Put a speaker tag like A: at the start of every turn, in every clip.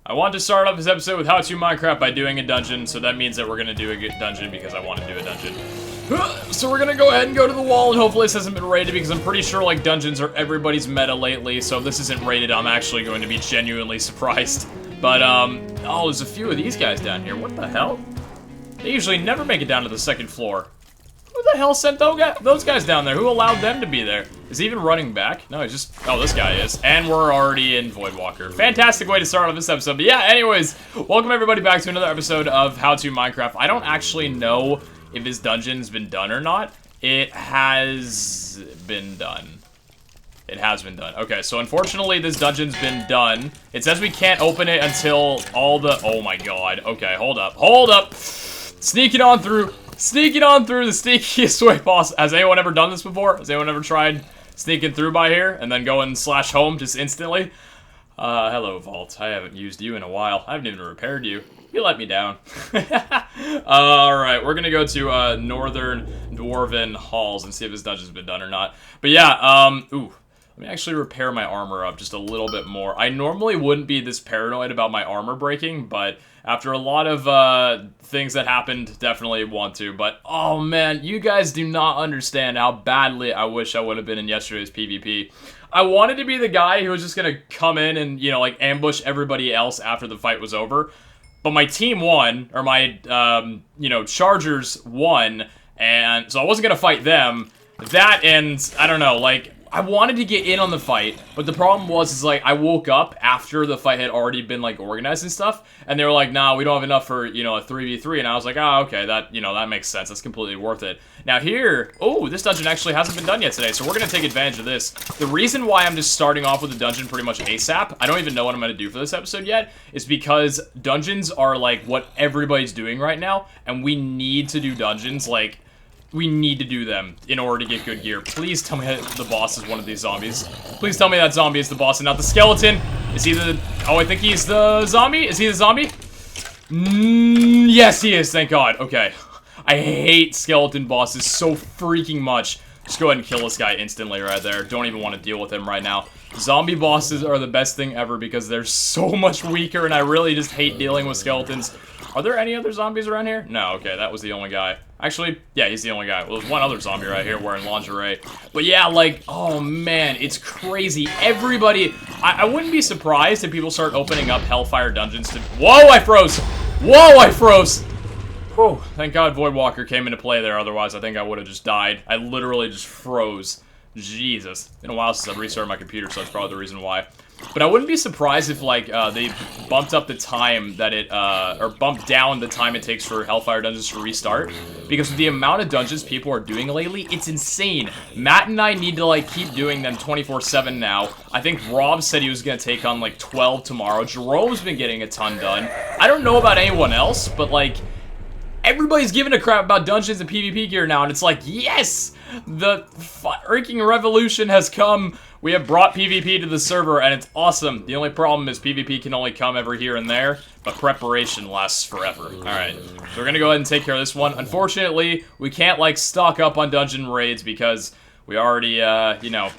A: I want to start off this episode with How to Minecraft by doing a dungeon, so that means that we're gonna do a dungeon because I want to do a dungeon. So we're gonna go ahead and go to the wall, and hopefully this hasn't been rated because I'm pretty sure, like, dungeons are everybody's meta lately, so if this isn't rated, I'm actually going to be genuinely surprised. But, oh, there's a few of these guys down here. What the hell? They usually never make it down to the second floor. Who the hell sent those guys down there? Who allowed them to be there? Is he even running back? No, he's just... Oh, this guy is. And we're already in Voidwalker. Fantastic way to start off this episode. But yeah, anyways, welcome everybody back to another episode of How to Minecraft. I don't actually know if this dungeon's been done or not. It has been done. It has been done. Okay, so unfortunately this dungeon's been done. It says we can't open it until all the... Oh my god. Okay, hold up. Hold up! Sneaking on through. Sneaking on through the sneakiest way possible. Has anyone ever done this before? Has anyone ever tried sneaking through by here and then going slash home just instantly? Hello, Vault. I haven't used you in a while. I haven't even repaired you. You let me down. Alright, we're gonna go to, Northern Dwarven Halls and see if this dungeon's been done or not. But yeah, ooh. Let me actually repair my armor up just a little bit more. I normally wouldn't be this paranoid about my armor breaking, but after a lot of things that happened, definitely want to. But, oh man, you guys do not understand how badly I wish I would have been in yesterday's PvP. I wanted to be the guy who was just gonna come in and, you know, like, ambush everybody else after the fight was over. But my team won, or my, you know, Chargers won, and so I wasn't gonna fight them. That and, I don't know, like... I wanted to get in on the fight, but the problem was, like, I woke up after the fight had already been, like, organized and stuff, and they were like, nah, we don't have enough for, you know, a 3v3, and I was like, oh, okay, that, you know, that makes sense, that's completely worth it. Now here, oh, this dungeon actually hasn't been done yet today, so we're gonna take advantage of this. The reason why I'm just starting off with the dungeon pretty much ASAP, I don't even know what I'm gonna do for this episode yet, is because dungeons are, like, what everybody's doing right now, and we need to do dungeons, like... We need to do them in order to get good gear. Please tell me that the boss is one of these zombies. Please tell me that zombie is the boss and not the skeleton. Is he the... Oh, I think he's the zombie? Is he the zombie? Yes, he is. Thank God. Okay. I hate skeleton bosses so freaking much. Just go ahead and kill this guy instantly right there. Don't even want to deal with him right now. Zombie bosses are the best thing ever because they're so much weaker and I really just hate dealing with skeletons. Are there any other zombies around here? No, okay, that was the only guy. Actually, yeah, he's the only guy. Well, there's one other zombie right here wearing lingerie. But yeah, like, oh man, it's crazy. Everybody, I wouldn't be surprised if people start opening up Hellfire dungeons to... Whoa, I froze! Whoa, I froze! Whew, thank God Voidwalker came into play there, otherwise I think I would have just died. I literally just froze. Jesus. Been a while since I've restarted my computer, so that's probably the reason why. But I wouldn't be surprised if, like, they bumped up the time that it, or bumped down the time it takes for Hellfire Dungeons to restart. Because with the amount of dungeons people are doing lately, it's insane. Matt and I need to, like, keep doing them 24/7 now. I think Rob said he was gonna take on, like, 12 tomorrow. Jerome's been getting a ton done. I don't know about anyone else, but, like... Everybody's giving a crap about dungeons and PvP gear now, and it's like, yes! The freaking revolution has come. We have brought PvP to the server, and it's awesome. The only problem is PvP can only come every here and there, but preparation lasts forever. Alright, so we're gonna go ahead and take care of this one. Unfortunately, we can't, like, stock up on dungeon raids because we already, you know,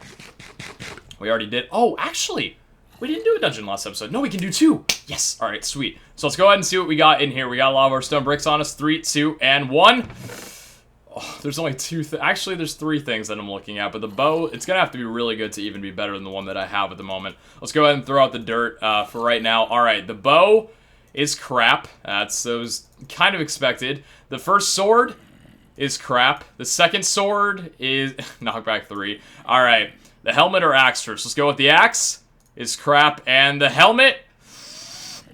A: we already did. Oh, actually... We didn't do a dungeon last episode. No, we can do two. Yes. All right, sweet. So let's go ahead and see what we got in here. We got a lot of our stone bricks on us. 3, 2, and 1. Oh, there's only actually, there's 3 things that I'm looking at, but the bow, it's going to have to be really good to even be better than the one that I have at the moment. Let's go ahead and throw out the dirt for right now. All right, the bow is crap. That was kind of expected. The first sword is crap. The second sword is knockback 3. All right, the helmet or axe first. Let's go with the axe. Is crap, and the helmet,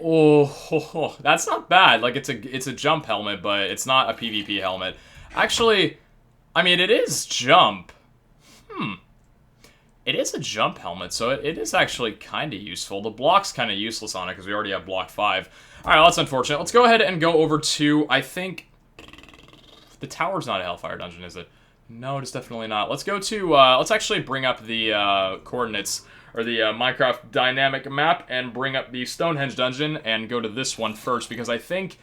A: oh, that's not bad. Like, it's a jump helmet, but it's not a PvP helmet. Actually, I mean, it is jump. It is a jump helmet, so it is actually kind of useful. The block's kind of useless on it, because we already have block 5. Alright, well, that's unfortunate. Let's go ahead and go over to, I think, the tower's not a Hellfire dungeon, is it? No, it's definitely not. Let's go to, let's actually bring up the coordinates, or the Minecraft dynamic map, and bring up the Stonehenge dungeon, and go to this one first, because I think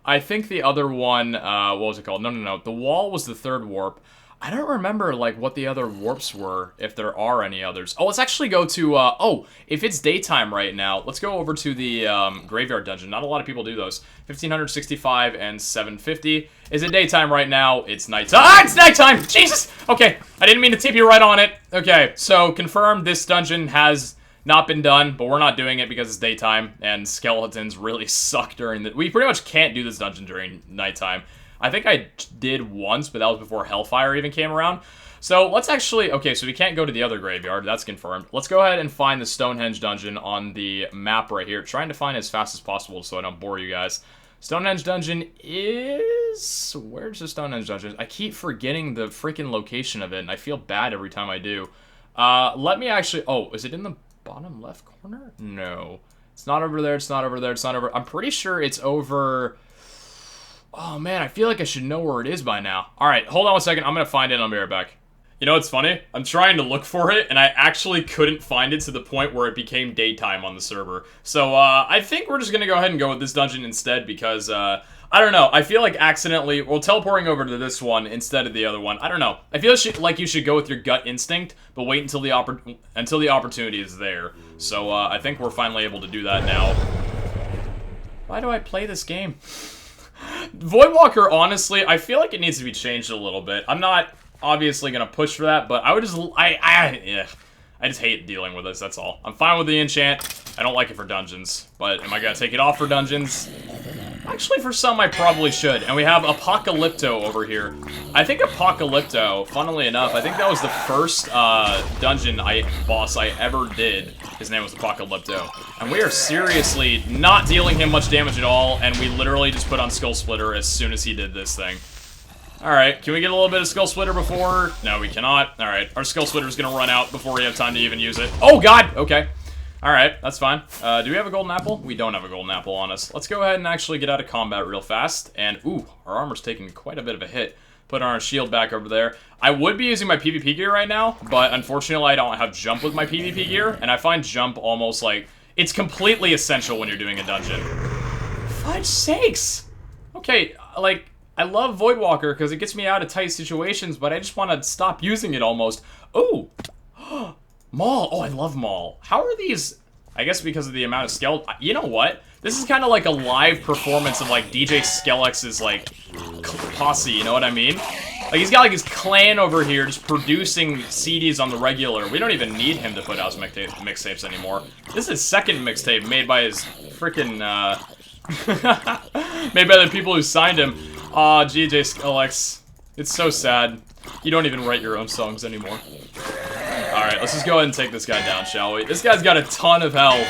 A: the other one, what was it called? No, the wall was the third warp. I don't remember, like, what the other warps were, if there are any others. Oh, let's actually go to, oh, if it's daytime right now, let's go over to the, graveyard dungeon. Not a lot of people do those. 1565 and 750. Is it daytime right now? It's nighttime. Ah, it's nighttime! Jesus! Okay, I didn't mean to tip you right on it. Okay, so, confirmed this dungeon has not been done, but we're not doing it because it's daytime, and skeletons really suck during the... We pretty much can't do this dungeon during nighttime. I think I did once, but that was before Hellfire even came around. So let's actually... Okay, so we can't go to the other graveyard. That's confirmed. Let's go ahead and find the Stonehenge dungeon on the map right here. Trying to find it as fast as possible so I don't bore you guys. Stonehenge dungeon is... Where's the Stonehenge dungeon? I keep forgetting the freaking location of it, and I feel bad every time I do. Let me actually... Oh, is it in the bottom left corner? No. It's not over there. It's not over there. It's not over... I'm pretty sure it's over... Oh, man, I feel like I should know where it is by now. All right, hold on one second. I'm going to find it and I'll be right back. You know what's funny? I'm trying to look for it, and I actually couldn't find it to the point where it became daytime on the server. So, I think we're just going to go ahead and go with this dungeon instead because, I don't know. I feel like accidentally... Well, teleporting over to this one instead of the other one. I don't know. I feel like you should go with your gut instinct, but wait until the opportunity is there. So, I think we're finally able to do that now. Why do I play this game? Voidwalker, honestly, I feel like it needs to be changed a little bit. I'm not obviously gonna push for that, but I would just, I just hate dealing with this, that's all. I'm fine with the enchant. I don't like it for dungeons, but am I gonna take it off for dungeons? Actually, for some, I probably should. And we have Apocalypto over here. I think Apocalypto, funnily enough, I think that was the first dungeon boss I ever did. His name was Apocalypto. And we are seriously not dealing him much damage at all, and we literally just put on Skull Splitter as soon as he did this thing. Alright, can we get a little bit of Skull Splitter before? No, we cannot. Alright, our Skull Splitter is gonna run out before we have time to even use it. Oh, God! Okay. Alright, that's fine. Do we have a golden apple? We don't have a golden apple on us. Let's go ahead and actually get out of combat real fast. And, ooh, our armor's taking quite a bit of a hit. Put our shield back over there. I would be using my PvP gear right now, but unfortunately I don't have jump with my PvP gear. And I find jump almost like... It's completely essential when you're doing a dungeon. Fudge sakes! Okay, like... I love Voidwalker because it gets me out of tight situations, but I just want to stop using it almost. Ooh! Maul! Oh, I love Maul. How are these... I guess because of the amount of skeleton... You know what? This is kind of like a live performance of, like, DJ Skellex's, like, posse, you know what I mean? Like, he's got, like, his clan over here just producing CDs on the regular. We don't even need him to put out his mixtapes anymore. This is his second mixtape made by his freaking, made by the people who signed him. Aw, DJ Skellex. It's so sad. You don't even write your own songs anymore. Alright, let's just go ahead and take this guy down, shall we? This guy's got a ton of health.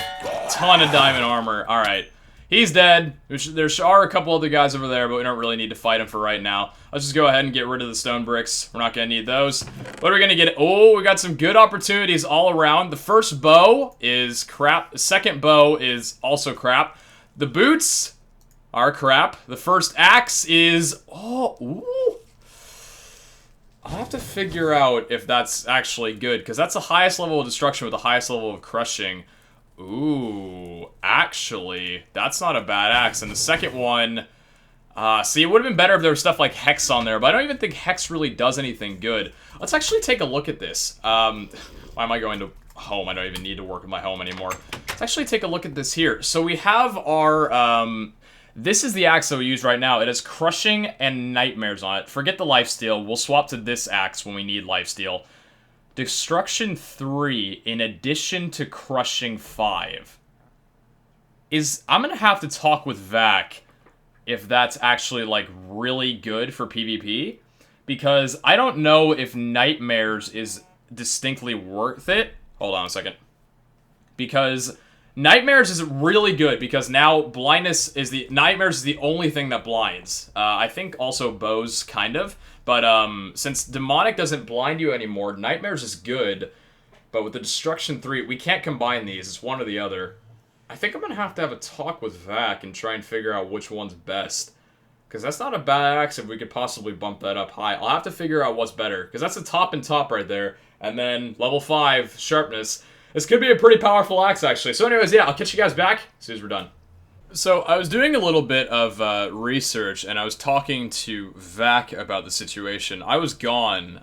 A: Ton of diamond armor. Alright. He's dead. There are a couple other guys over there, but we don't really need to fight him for right now. Let's just go ahead and get rid of the stone bricks. We're not going to need those. What are we going to get? Oh, we got some good opportunities all around. The first bow is crap. The second bow is also crap. The boots are crap. The first axe is... Oh, ooh. I'll have to figure out if that's actually good, because that's the highest level of destruction with the highest level of crushing. Ooh, actually, that's not a bad axe. And the second one... see, it would have been better if there was stuff like Hex on there, but I don't even think Hex really does anything good. Let's actually take a look at this. Why am I going to home? I don't even need to work with my home anymore. Let's actually take a look at this here. So we have our... This is the axe that we use right now. It has crushing and nightmares on it. Forget the lifesteal. We'll swap to this axe when we need lifesteal. Destruction 3 in addition to crushing 5. I'm gonna have to talk with Vac if that's actually, like, really good for PvP. Because I don't know if nightmares is distinctly worth it. Hold on a second. Because... Nightmares is really good because now blindness is Nightmares is the only thing that blinds. I think also bows kind of, but since demonic doesn't blind you anymore, Nightmares is good. But with the Destruction 3, we can't combine these. It's one or the other. I think I'm gonna have to have a talk with Vac and try and figure out which one's best. Because that's not a bad axe if we could possibly bump that up high. I'll have to figure out what's better. Because that's the top and top right there. And then level 5 sharpness. This could be a pretty powerful axe, actually. So anyways, yeah, I'll catch you guys back as soon as we're done. So I was doing a little bit of research, and I was talking to Vac about the situation. I was gone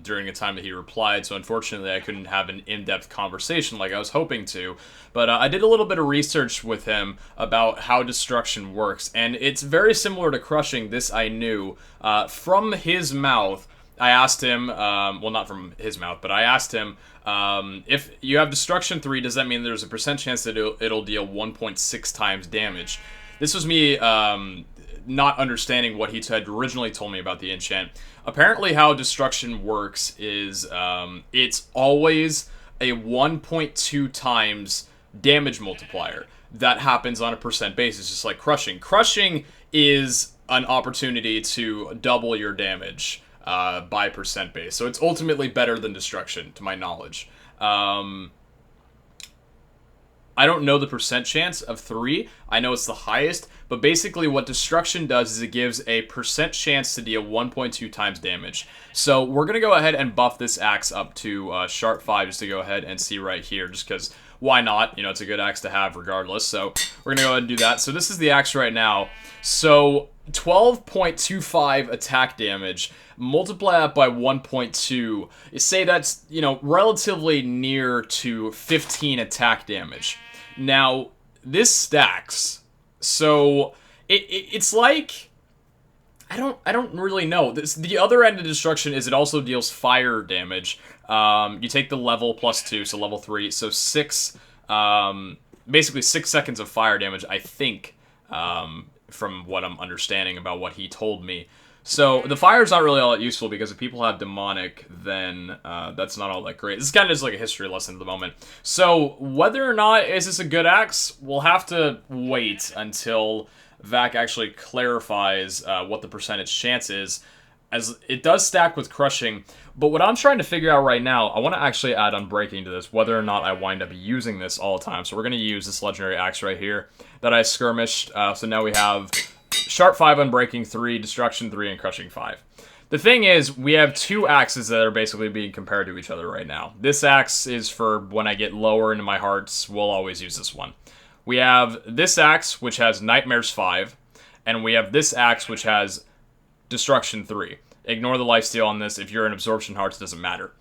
A: during the time that he replied, so unfortunately I couldn't have an in-depth conversation like I was hoping to. But I did a little bit of research with him about how destruction works, and it's very similar to crushing. This I knew. From his mouth, I asked him, well, not from his mouth, but I asked him, if you have Destruction 3, does that mean there's a percent chance that it'll deal 1.6 times damage? This was me, not understanding what he had originally told me about the enchant. Apparently how Destruction works is, it's always a 1.2 times damage multiplier. That happens on a percent basis, just like Crushing. Crushing is an opportunity to double your damage by percent base. So it's ultimately better than Destruction, to my knowledge. I don't know the percent chance of 3. I know it's the highest, but basically what Destruction does is it gives a percent chance to deal 1.2 times damage. So we're going to go ahead and buff this axe up to Sharp 5 just to go ahead and see right here, just because why not? You know, it's a good axe to have regardless. So we're going to go ahead and do that. So this is the axe right now. So 12.25 attack damage, multiply that by 1.2, you say that's, you know, relatively near to 15 attack damage. Now, this stacks, so it's like, I don't really know. The other end of Destruction is it also deals fire damage. You take the level plus 2, so level 3, so 6, basically 6 seconds of fire damage, I think, from what I'm understanding about what he told me. So the fire's not really all that useful because if people have demonic, then that's not all that great. This is kind of just like a history lesson at the moment. So whether or not is this a good axe, we'll have to wait until Vac actually clarifies what the percentage chance is, as it does stack with Crushing. But what I'm trying to figure out right now, I want to actually add Unbreaking to this, whether or not I wind up using this all the time. So we're going to use this legendary axe right here that I skirmished. So now we have Sharp 5, Unbreaking 3, Destruction 3, and Crushing 5. The thing is, we have 2 axes that are basically being compared to each other right now. This axe is for when I get lower into my hearts. We'll always use this one. We have this axe, which has Nightmares 5, and we have this axe, which has Destruction 3. Ignore the lifesteal on this. If you're in Absorption Hearts, it doesn't matter.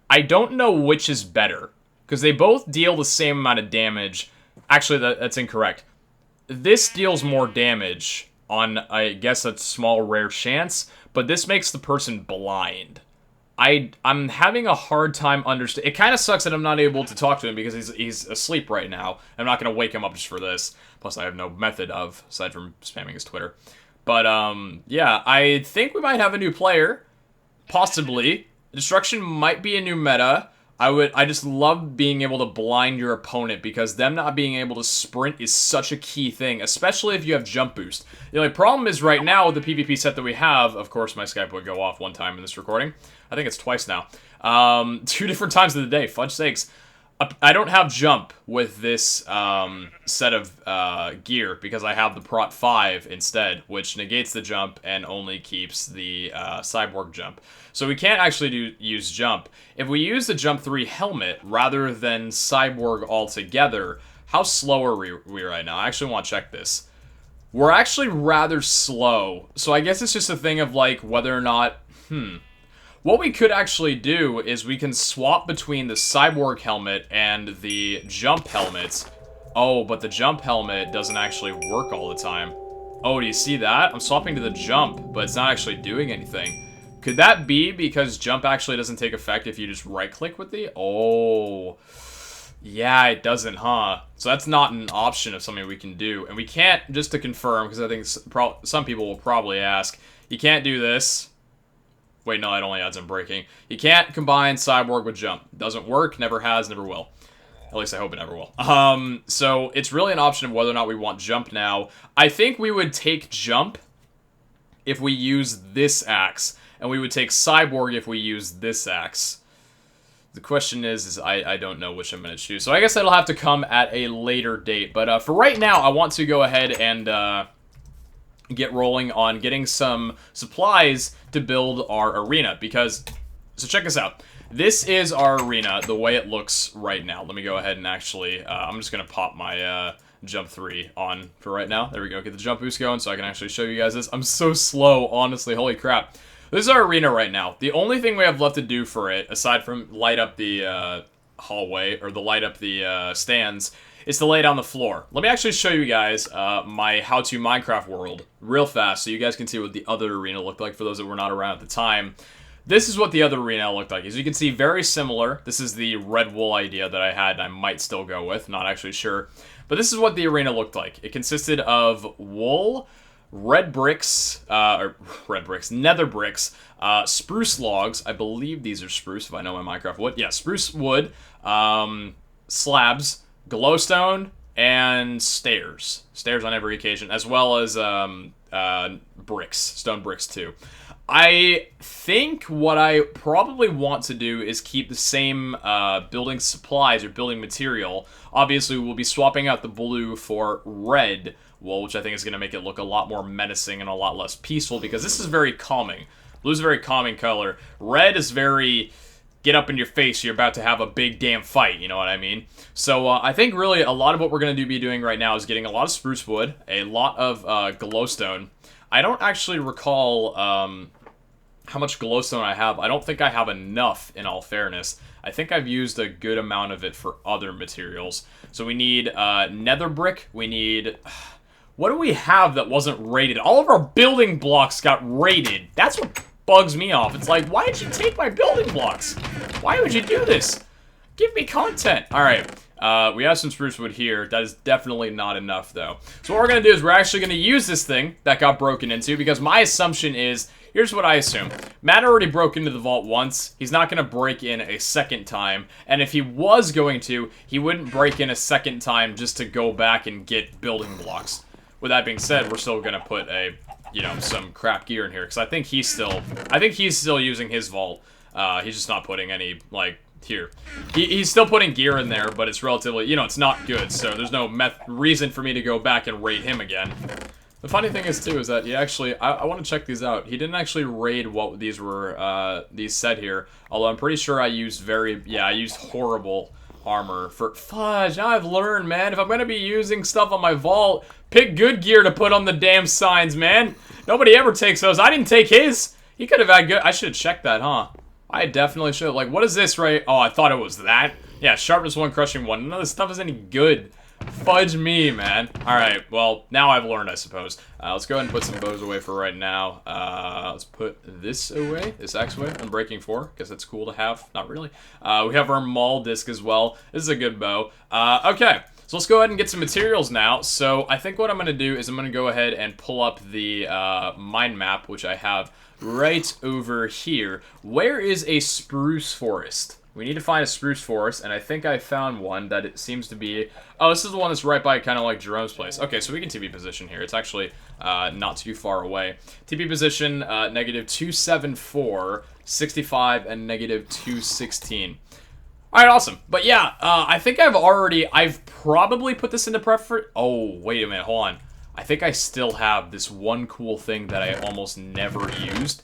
A: I don't know which is better, because they both deal the same amount of damage. Actually, that's incorrect. This deals more damage on, I guess, a small rare chance, but this makes the person blind. I'm having a hard time understanding. It kind of sucks that I'm not able to talk to him because he's asleep right now. I'm not going to wake him up just for this. Plus, I have no method of, aside from spamming his Twitter. But, yeah, I think we might have a new player. Possibly. Destruction might be a new meta. I just love being able to blind your opponent because them not being able to sprint is such a key thing, especially if you have jump boost. The only problem is right now with the PvP set that we have, of course my Skype would go off one time in this recording. I think it's twice now. 2 different times of the day, fudge sakes. I don't have jump with this set of gear because I have the Prot 5 instead, which negates the jump and only keeps the Cyborg jump. So we can't actually use jump. If we use the Jump 3 helmet rather than Cyborg altogether, how slow are we right now? I actually want to check this. We're actually rather slow, so I guess it's just a thing of like whether or not, What we could actually do is we can swap between the Cyborg helmet and the Jump helmet. Oh, but the Jump helmet doesn't actually work all the time. Oh, do you see that? I'm swapping to the Jump, but it's not actually doing anything. Could that be because Jump actually doesn't take effect if you just right-click with the... Oh... Yeah, it doesn't, huh? So that's not an option of something we can do. And we can't, just to confirm, because I think some people will probably ask, you can't do this. Wait, no, it only adds Unbreaking. You can't combine Cyborg with Jump. Doesn't work, never has, never will. At least I hope it never will. So it's really an option of whether or not we want Jump now. I think we would take Jump if we use this axe, and we would take Cyborg if we use this axe. The question is I don't know which I'm going to choose. So I guess that'll have to come at a later date. But for right now, I want to go ahead and get rolling on getting some supplies to build our arena. Because, so check this out. This is our arena, the way it looks right now. Let me go ahead and actually, I'm just going to pop my jump 3 on for right now. There we go. Get the jump boost going so I can actually show you guys this. I'm so slow, honestly. Holy crap. This is our arena right now. The only thing we have left to do for it, aside from light up the hallway, or the light up the stands, is to lay down the floor. Let me actually show you guys my how-to Minecraft world real fast so you guys can see what the other arena looked like for those that were not around at the time. This is what the other arena looked like. As you can see, very similar. This is the red wool idea that I had and I might still go with. Not actually sure. But this is what the arena looked like. It consisted of wool, nether bricks, spruce logs. I believe these are spruce if I know my Minecraft wood. Yeah, spruce wood, slabs, glowstone, and stairs. Stairs on every occasion, as well as bricks, stone bricks too. I think what I probably want to do is keep the same building supplies or building material. Obviously, we'll be swapping out the blue for red wool, which I think is going to make it look a lot more menacing and a lot less peaceful, because this is very calming. Blue's a very calming color. Red is very get up in your face, you're about to have a big damn fight, you know what I mean? So I think really a lot of what we're going to be doing right now is getting a lot of spruce wood, a lot of glowstone. I don't actually recall how much glowstone I have. I don't think I have enough, in all fairness. I think I've used a good amount of it for other materials. So we need nether brick. We need... What do we have that wasn't rated? All of our building blocks got rated. That's what bugs me off. It's like, why did you take my building blocks? Why would you do this? Give me content. All right. We have some spruce wood here. That is definitely not enough, though. So what we're going to do is we're actually going to use this thing that got broken into, because my assumption is... Here's what I assume. Matt already broke into the vault once. He's not going to break in a second time. And if he was going to, he wouldn't break in a second time just to go back and get building blocks. With that being said, we're still going to put a, you know, some crap gear in here. Because I think he's still using his vault. He's just not putting any, like, here. He's still putting gear in there, but it's relatively, you know, it's not good. So there's no reason for me to go back and raid him again. The funny thing is, too, is that he actually... I want to check these out. He didn't actually raid what these were, these said here. Although I'm pretty sure I used I used horrible armor for... Fudge, now I've learned, man. If I'm going to be using stuff on my vault, pick good gear to put on the damn signs, man. Nobody ever takes those. I didn't take his. He could have had good... I should have checked that, huh? I definitely should have. Like, what is this, right? Oh, I thought it was that. Yeah, sharpness 1, crushing 1. None of this stuff is any good. Fudge me, man. Alright, well, now I've learned, I suppose. Let's go ahead and put some bows away for right now. Let's put this away, this axe away, Unbreaking 4, because that's cool to have. Not really. We have our maul disc as well. This is a good bow. Okay, so let's go ahead and get some materials now. So I think what I'm going to do is I'm going to go ahead and pull up the mine map, which I have right over here. Where is a spruce forest? We need to find a spruce forest, and I think I found one that it seems to be... Oh, this is the one that's right by kind of like Jerome's place. Okay, so we can TP position here. It's actually not too far away. TP position, negative 274, 65, and negative 216. Alright, awesome. But yeah, I think I've probably put this into preference... Oh, wait a minute, hold on. I think I still have this one cool thing that I almost never used.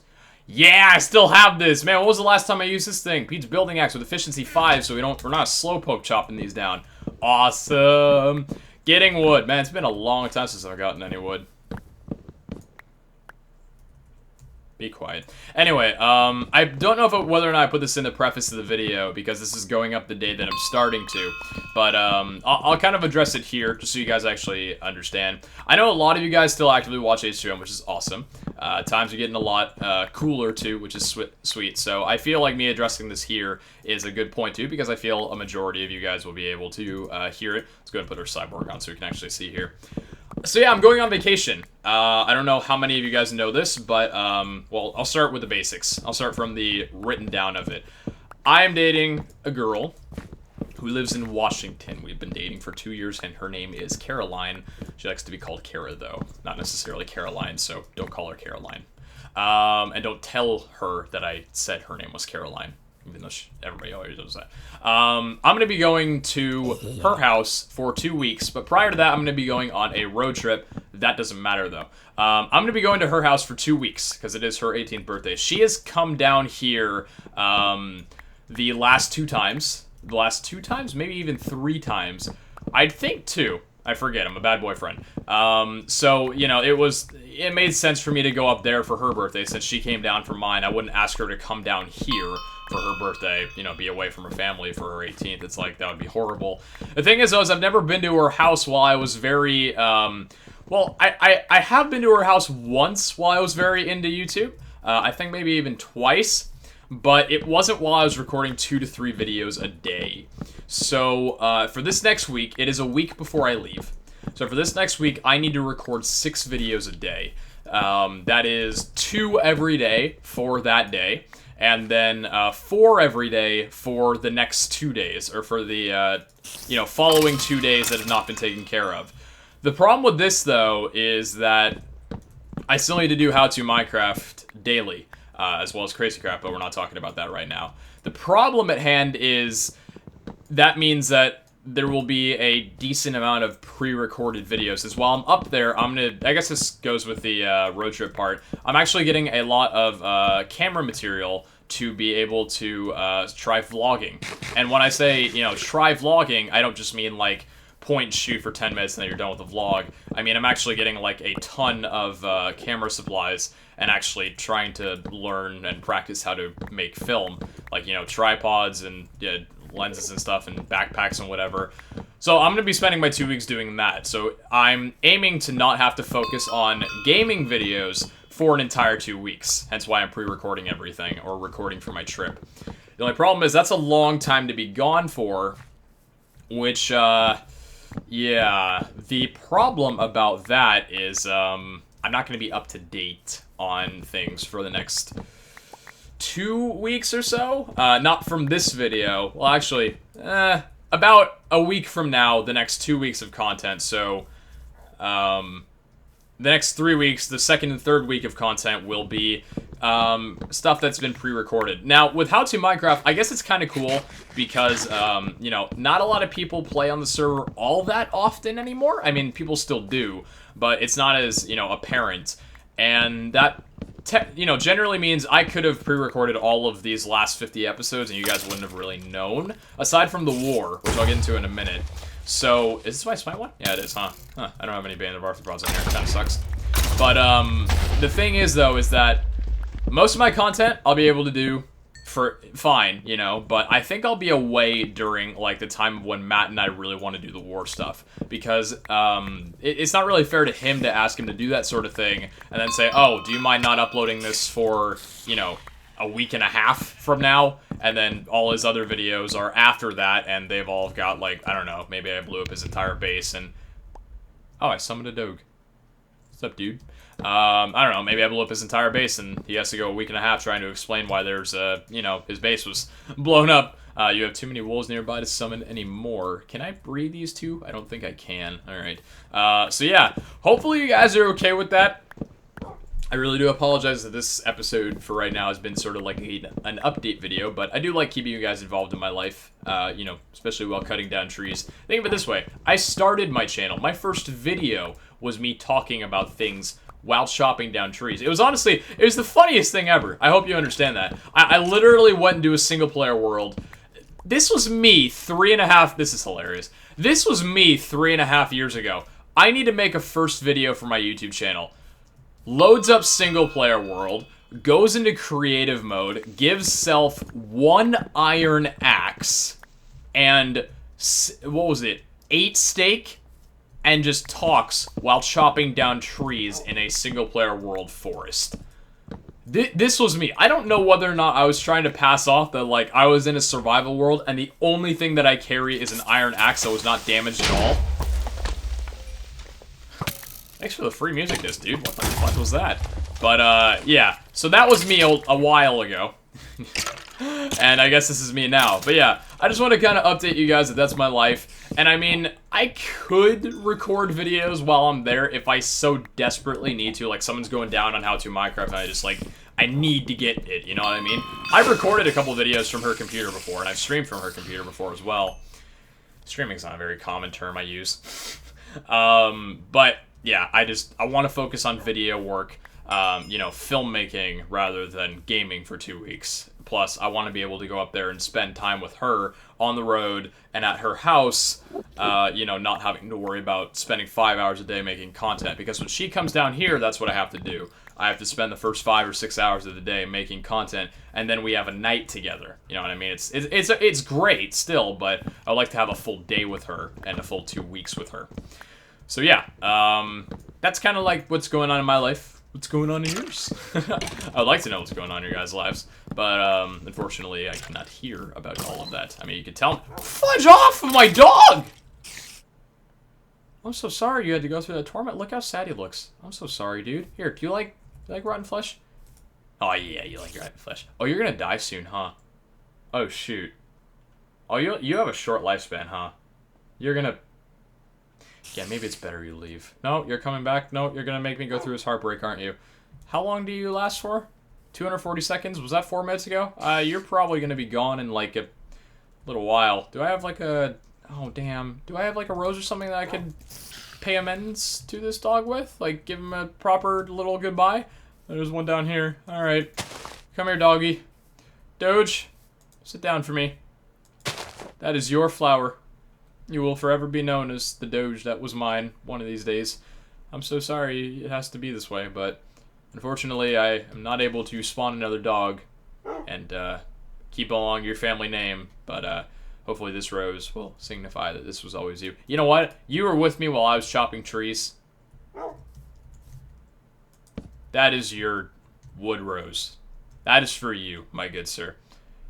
A: Yeah, I still have this. Man, what was the last time I used this thing? Pete's building axe with efficiency 5, so we're not a slowpoke chopping these down. Awesome. Getting wood. Man, it's been a long time since I've gotten any wood. Be quiet. Anyway, I don't know whether or not I put this in the preface of the video, because this is going up the day that I'm starting to. But I'll kind of address it here, just so you guys actually understand. I know a lot of you guys still actively watch H2M, which is awesome. Times are getting a lot cooler, too, which is sweet. So I feel like me addressing this here is a good point, too, because I feel a majority of you guys will be able to hear it. Let's go ahead and put our cyborg on so we can actually see here. So yeah, I'm going on vacation. I don't know how many of you guys know this, but, well, I'll start with the basics. I'll start from the written down of it. I am dating a girl who lives in Washington. We've been dating for 2 years, and her name is Caroline. She likes to be called Kara, though. Not necessarily Caroline, so don't call her Caroline. And don't tell her that I said her name was Caroline, even though everybody always does that. I'm going to be going to her house for 2 weeks, but prior to that, I'm going to be going on a road trip. That doesn't matter, though. I'm going to be going to her house for 2 weeks, because it is her 18th birthday. She has come down here the last two times, maybe even 3 times. I'd think 2. I forget. I'm a bad boyfriend. So, you know, it made sense for me to go up there for her birthday since she came down for mine. I wouldn't ask her to come down here for her birthday, you know, be away from her family for her 18th. It's like, that would be horrible. The thing is, though, is I've never been to her house while I was very, well, I have been to her house once while I was very into YouTube. I think maybe even twice. But it wasn't while I was recording 2 to 3 videos a day. So, for this next week, it is a week before I leave. So for this next week, I need to record 6 videos a day. That is 2 every day for that day. And then 4 every day for the next 2 days. Or for the, you know, following 2 days that have not been taken care of. The problem with this, though, is that I still need to do How to Minecraft daily. As well as Crazy Crap, but we're not talking about that right now. The problem at hand is that means that there will be a decent amount of pre-recorded videos. As while I'm up there, I guess this goes with the road trip part, I'm actually getting a lot of camera material to be able to try vlogging. And when I say, you know, try vlogging, I don't just mean like point shoot for 10 minutes and then you're done with the vlog. I mean, I'm actually getting like a ton of camera supplies and actually trying to learn and practice how to make film. Like, you know, tripods and lenses and stuff and backpacks and whatever. So I'm going to be spending my 2 weeks doing that. So I'm aiming to not have to focus on gaming videos for an entire 2 weeks. Hence why I'm pre-recording everything or recording for my trip. The only problem is that's a long time to be gone for, which, yeah, the problem about that is, I'm not going to be up to date on things for the next 2 weeks or so. Not from this video. Well, actually, about a week from now, the next 2 weeks of content. So, the next 3 weeks, the second and third week of content will be stuff that's been pre-recorded. Now, with How to Minecraft, I guess it's kind of cool because, you know, not a lot of people play on the server all that often anymore. I mean, people still do, but it's not as, you know, apparent. And that, you know, generally means I could have pre-recorded all of these last 50 episodes and you guys wouldn't have really known, aside from the war, which I'll get into in a minute. So, is this my smite one? Yeah, it is, huh? I don't have any Band of Arthropods on here. It kind of sucks. But, the thing is, though, is that most of my content I'll be able to do for fine, you know, but I think I'll be away during, like, the time when Matt and I really want to do the war stuff. Because, it's not really fair to him to ask him to do that sort of thing and then say, oh, do you mind not uploading this for, you know, a week and a half from now? And then all his other videos are after that, and they've all got, like, I don't know, maybe I blew up his entire base, and... Oh, I summoned a Doge. What's up, dude? I don't know, maybe I blew up his entire base, and he has to go a week and a half trying to explain why there's, you know, his base was blown up. You have too many wolves nearby to summon anymore. Can I breed these two? I don't think I can. Alright. So yeah, hopefully you guys are okay with that. I really do apologize that this episode for right now has been sort of like an update video, but I do like keeping you guys involved in my life, you know, especially while cutting down trees. Think of it this way. I started my channel. My first video was me talking about things while chopping down trees. It was honestly, it was the funniest thing ever. I hope you understand that. I literally went into a single player world. This was me this is hilarious. This was me 3.5 years ago. I need to make a first video for my YouTube channel. Loads up single player world, goes into creative mode, gives self 1 iron axe, and, what was it, 8 steak? And just talks while chopping down trees in a single player world forest. This was me. I don't know whether or not I was trying to pass off that, like, I was in a survival world and the only thing that I carry is an iron axe that was not damaged at all. Thanks for the free music disc, dude. What the fuck was that? But, yeah. So that was me a while ago. And I guess this is me now. But yeah, I just want to kind of update you guys that that's my life. And I mean, I could record videos while I'm there if I so desperately need to. Like, someone's going down on How to Minecraft and I just, like, I need to get it, you know what I mean? I've recorded a couple videos from her computer before, and I've streamed from her computer before as well. Streaming's not a very common term I use. But, yeah, I want to focus on video work. you know, filmmaking rather than gaming for 2 weeks. Plus, I want to be able to go up there and spend time with her on the road and at her house, you know, not having to worry about spending 5 hours a day making content. Because when she comes down here, that's what I have to do. I have to spend the first 5 or 6 hours of the day making content, and then we have a night together. You know what I mean? It's great still, but I would like to have a full day with her and a full 2 weeks with her. So yeah, that's kind of like what's going on in my life. What's going on in yours? I would like to know what's going on in your guys' lives, but unfortunately I cannot hear about all of that. I mean, you can tell me. Fudge off of my dog! I'm so sorry you had to go through that torment. Look how sad he looks. I'm so sorry, dude. Here, do you like rotten flesh? Oh yeah, you like rotten flesh. Oh, you're gonna die soon, huh? Oh shoot. Oh, you have a short lifespan, huh? You're gonna... Yeah, maybe it's better you leave. No, you're coming back. No, you're gonna make me go through his heartbreak, aren't you? How long do you last for? 240 seconds? Was that 4 minutes ago? You're probably gonna be gone in like a little while. Do I have like a... Oh, damn. Do I have like a rose or something that I could pay amends to this dog with? Like, give him a proper little goodbye? There's one down here. Alright. Come here, doggy. Doge, sit down for me. That is your flower. You will forever be known as the Doge that was mine one of these days. I'm so sorry it has to be this way, but unfortunately I am not able to spawn another dog and keep along your family name, but hopefully this rose will signify that this was always you. You know what? You were with me while I was chopping trees. That is your wood rose. That is for you, my good sir.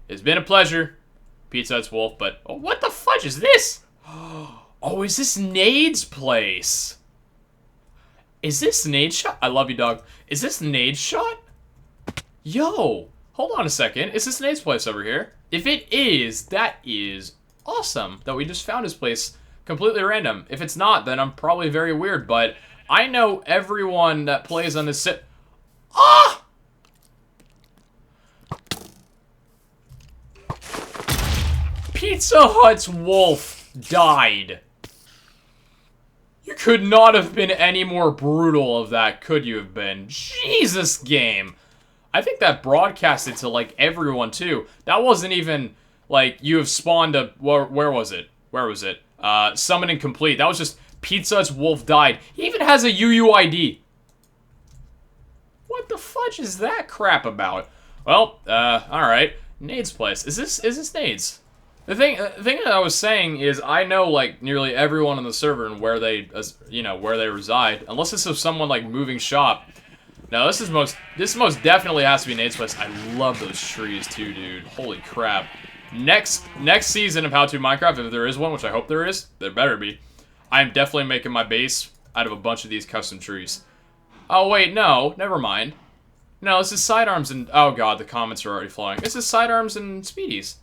A: It's been a pleasure, Pizza Hut's Wolf, but... Oh, what the fudge is this? Oh, is this Nade's place? Is this Nade's shot? I love you, dog. Is this Nade's shot? Yo, hold on a second. Is this Nade's place over here? If it is, that is awesome that we just found his place completely random. If it's not, then I'm probably very weird, but I know everyone that plays on this Ah! Pizza Hut's wolf died. You could not have been any more brutal of that, could you have been? Jesus, game. I think that broadcasted to, like, everyone, too. That wasn't even, like, you have spawned a... Where was it? Where was it? Summoning complete. That was just Pizza Hut's wolf died. He even has a UUID. What the fudge is that crap about? Well, alright. Nade's place. Is this Nade's? The thing that I was saying is I know, like, nearly everyone on the server and where they, you know, where they reside. Unless this is someone, like, moving shop. No, this most definitely has to be Nade's place. I love those trees, too, dude. Holy crap. Next season of How To Minecraft, if there is one, which I hope there is, there better be, I'm definitely making my base out of a bunch of these custom trees. Oh, wait, no. Never mind. No, this is sidearms and... Oh, God, the comments are already flowing. This is sidearms and speedies.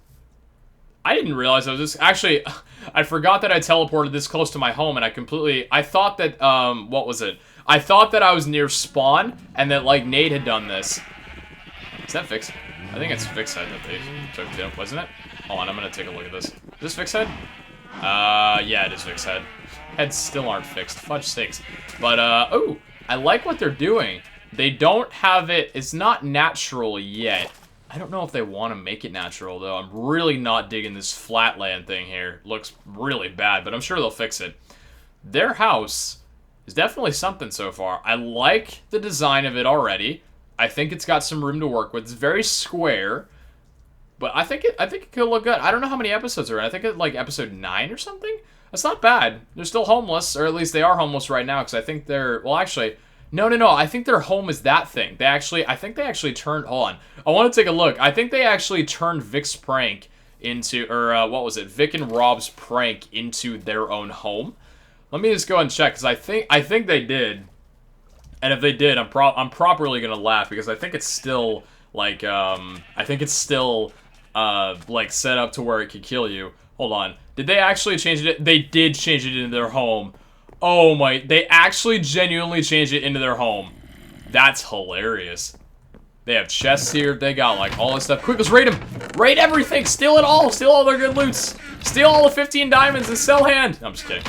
A: I didn't realize I was just... Actually, I forgot that I teleported this close to my home, and I thought that, what was it? I thought that I was near spawn, and that, like, Nade had done this. Is that fixed? I think it's fixed head that they took too, wasn't it? Hold on, I'm gonna take a look at this. Is this fixed head? Yeah, it is fixed head. Heads still aren't fixed. Fudge sakes. But, oh, I like what they're doing. They don't have it... It's not natural yet. I don't know if they want to make it natural, though. I'm really not digging this flatland thing here. Looks really bad, but I'm sure they'll fix it. Their house is definitely something so far. I like the design of it already. I think it's got some room to work with. It's very square, but I think it could look good. I don't know how many episodes are in. I think it's like episode 9 or something. That's not bad. They're still homeless, or at least they are homeless right now, because I think they're... Well, actually... No. I think their home is that thing. I think they actually turned... Hold on. I want to take a look. I think they actually turned Vic's prank into... Or, what was it? Vic and Rob's prank into their own home. Let me just go and check, because I think they did. And if they did, I'm properly going to laugh, because I think it's still, like, like, set up to where it could kill you. Hold on. Did they actually change it? They did change it into their home. Oh my, they actually genuinely changed it into their home. That's hilarious. They have chests here, they got like all this stuff. Quick, let's raid them. Raid everything, steal it all. Steal all their good loots. Steal all the 15 diamonds and sell hand. I'm just kidding.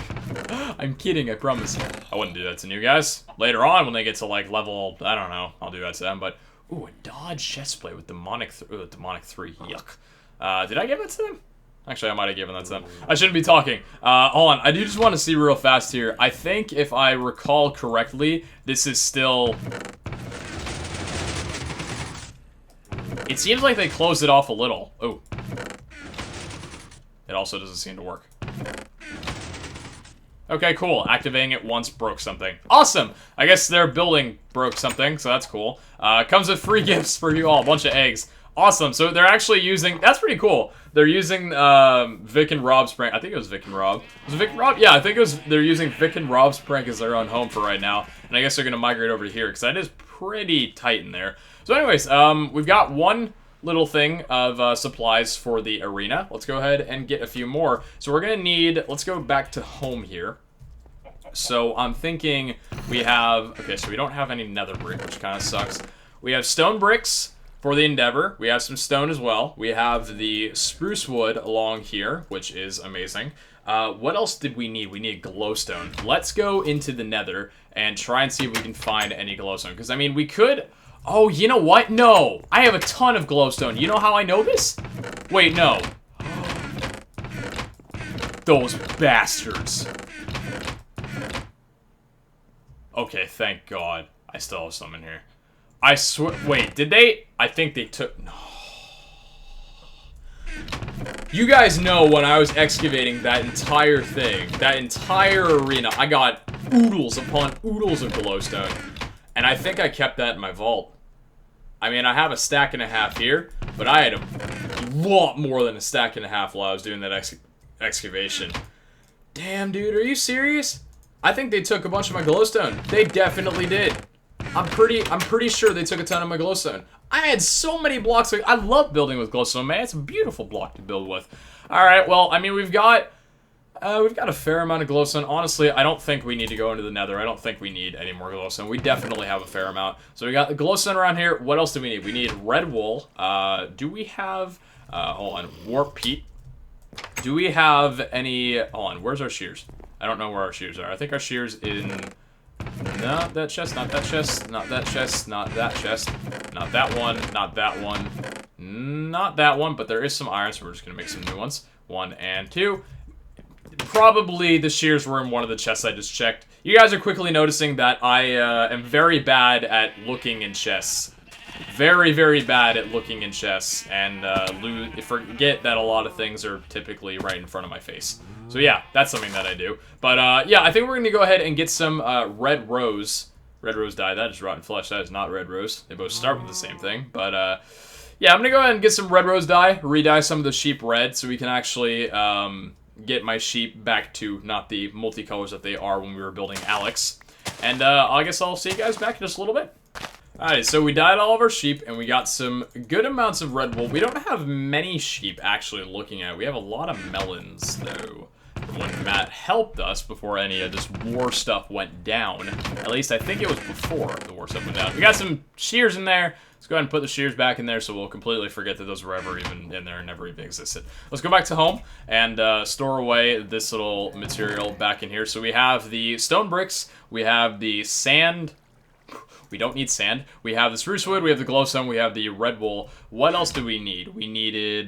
A: I'm kidding, I promise. I wouldn't do that to new guys. Later on, when they get to, like, level, I don't know, I'll do that to them, but... Ooh, a dodge chestplate with demonic 3. Yuck. Did I give that to them? Actually, I might have given that to them. I shouldn't be talking. Hold on, I do just want to see real fast here. I think, if I recall correctly, this is still... It seems like they closed it off a little. Oh. It also doesn't seem to work. Okay, cool. Activating it once broke something. Awesome! I guess their building broke something, so that's cool. Comes with free gifts for you all. A bunch of eggs. Awesome. So they're actually using... That's pretty cool. They're using Vic and Rob's prank. I think it was Vic and Rob. Was it Vic and Rob? Yeah, I think it was... They're using Vic and Rob's prank as their own home for right now. And I guess they're going to migrate over to here, because that is pretty tight in there. So anyways, we've got one little thing of supplies for the arena. Let's go ahead and get a few more. So we're going to need... Let's go back to home here. So I'm thinking we have... Okay, so we don't have any nether brick, which kind of sucks. We have stone bricks for the Endeavor. We have some stone as well. We have the spruce wood along here, which is amazing. What else did we need? We need glowstone. Let's go into the nether and try and see if we can find any glowstone. Because, I mean, we could... Oh, you know what? No! I have a ton of glowstone. You know how I know this? Wait, no. Those bastards. Okay, thank God. I still have some in here. I swear... Wait, did they... I think they took... No. You guys know when I was excavating that entire thing, that entire arena, I got oodles upon oodles of glowstone. And I think I kept that in my vault. I mean, I have a stack and a half here, but I had a lot more than a stack and a half while I was doing that excavation. Damn, dude, are you serious? I think they took a bunch of my glowstone. They definitely did. I'm pretty sure they took a ton of my glowstone. I had so many blocks. I love building with glowstone, man. It's a beautiful block to build with. All right, well, I mean, we've got a fair amount of glowstone. Honestly, I don't think we need to go into the nether. I don't think we need any more glowstone. We definitely have a fair amount. So we got the glowstone around here. What else do we need? We need red wool. Do we have, hold on, warp peat? Do we have any, hold on, where's our shears? I don't know where our shears are. I think our shears in, not that chest, not that chest, not that chest, not that chest, not that one, not that one, not that one, but there is some iron, so we're just going to make some new ones. 1 and 2. Probably the shears were in one of the chests I just checked. You guys are quickly noticing that I am very bad at looking in chests. Very, very bad at looking in chests, and forget that a lot of things are typically right in front of my face. So yeah, that's something that I do. But yeah, I think we're going to go ahead and get some red rose. Red rose dye, that is rotten flesh, that is not red rose. They both start with the same thing. But yeah, I'm going to go ahead and get some red rose dye, re-dye some of the sheep red, so we can actually get my sheep back to not the multicolors that they are when we were building Alex. And I guess I'll see you guys back in just a little bit. Alright, so we dyed all of our sheep, and we got some good amounts of red wool. We don't have many sheep actually looking at. We have a lot of melons, though. When Matt helped us before any of this war stuff went down. At least I think it was before the war stuff went down. We got some shears in there. Let's go ahead and put the shears back in there so we'll completely forget that those were ever even in there and never even existed. Let's go back to home and store away this little material back in here. So we have the stone bricks. We have the sand. We don't need sand. We have the spruce wood, we have the glowstone, we have the red wool. What else do we need? We needed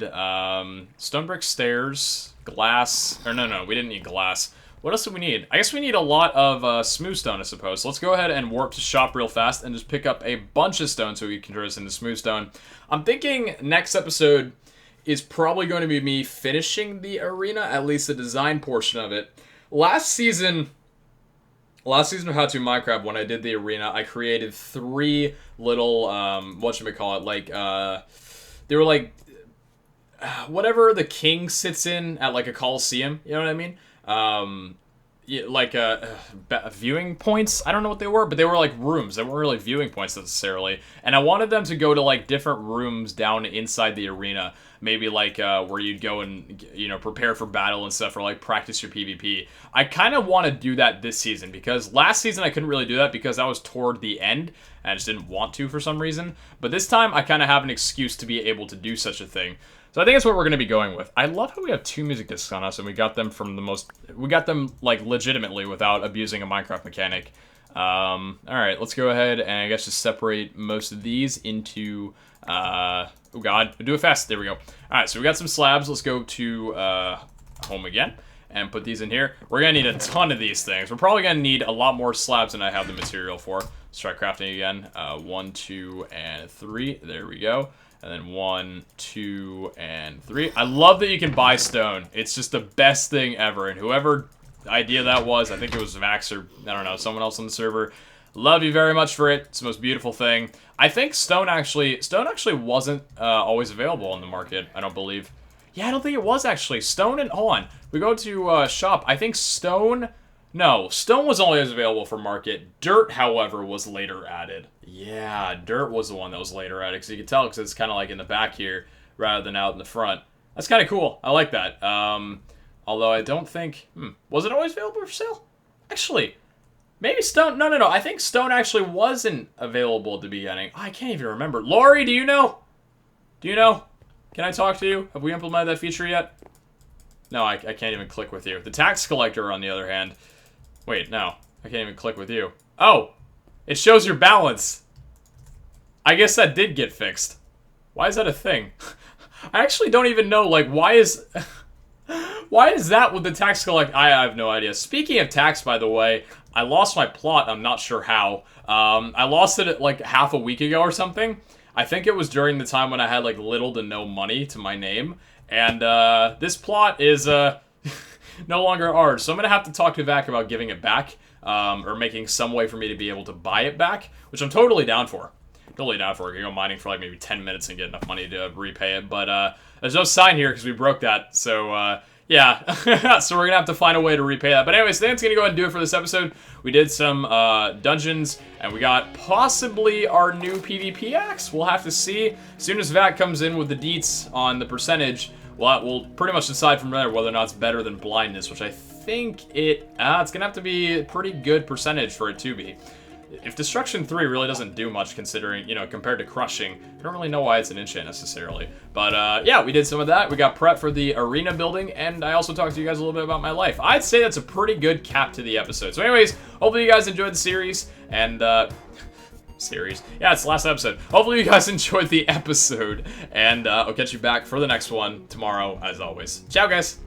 A: stone brick stairs, glass, or no, we didn't need glass. What else do we need? I guess we need a lot of smooth stone, I suppose. So let's go ahead and warp to shop real fast and just pick up a bunch of stone so we can turn this into smooth stone. I'm thinking next episode is probably going to be me finishing the arena, at least the design portion of it. Last season of How to Minecraft, when I did the arena, I created 3 little, whatchamacallit, like, they were like, whatever the king sits in at, like, a coliseum, you know what I mean? Yeah, like, viewing points? I don't know what they were, but they were, like, rooms. They weren't really viewing points, necessarily. And I wanted them to go to, like, different rooms down inside the arena. Maybe, like, where you'd go and, you know, prepare for battle and stuff, or, like, practice your PvP. I kind of want to do that this season, because last season I couldn't really do that because that was toward the end, and I just didn't want to for some reason. But this time, I kind of have an excuse to be able to do such a thing. So I think that's what we're going to be going with. I love how we have 2 music discs on us, and we got them from we got them, like, legitimately without abusing a Minecraft mechanic. Alright, let's go ahead and I guess just separate most of these into, oh god, do it fast, there we go. Alright, so we got some slabs, let's go to, home again, and put these in here. We're gonna need a ton of these things. We're probably gonna need a lot more slabs than I have the material for. Let's try crafting again. 1, 2, and 3, there we go. And then 1, 2, and 3. I love that you can buy stone. It's just the best thing ever. And whoever idea that was, I think it was Vax or, I don't know, someone else on the server. Love you very much for it. It's the most beautiful thing. I think stone actually wasn't always available on the market, I don't believe. Yeah, I don't think it was actually. Stone and, hold on. We go to shop. I think stone, no, stone was always available for market. Dirt, however, was later added. Yeah, dirt was the one that was later added, because you can tell because it's kind of like in the back here rather than out in the front. That's kind of cool. I like that. Although I don't think, was it always available for sale? Actually, maybe stone, no. I think stone actually wasn't available at the beginning. I can't even remember. Lori, do you know? Do you know? Can I talk to you? Have we implemented that feature yet? No, I can't even click with you. The tax collector, on the other hand, wait, no, I can't even click with you. Oh, it shows your balance. I guess that did get fixed. Why is that a thing? I actually don't even know, like, why is that with the tax collector? I have no idea. Speaking of tax, by the way, I lost my plot. I'm not sure how. I lost it like half a week ago or something. I think it was during the time when I had like little to no money to my name. And this plot is no longer ours. So I'm going to have to talk to Vac about giving it back. Or making some way for me to be able to buy it back. Which I'm totally down for. Totally down for. I can go mining for like maybe 10 minutes and get enough money to repay it. But there's no sign here because we broke that. So yeah. So we're going to have to find a way to repay that. But anyways, that's going to go ahead and do it for this episode. We did some dungeons, and we got possibly our new PvP axe. We'll have to see. As soon as Vat comes in with the deets on the percentage, we'll pretty much decide from there whether or not it's better than blindness, which I think it's going to have to be a pretty good percentage for it to be. If Destruction 3 really doesn't do much considering, you know, compared to Crushing, I don't really know why it's an enchant necessarily. But, yeah, we did some of that. We got prep for the arena building, and I also talked to you guys a little bit about my life. I'd say that's a pretty good cap to the episode. So anyways, hopefully you guys enjoyed the series, and, series. Yeah, it's the last episode. Hopefully you guys enjoyed the episode, and I'll catch you back for the next one tomorrow, as always. Ciao, guys!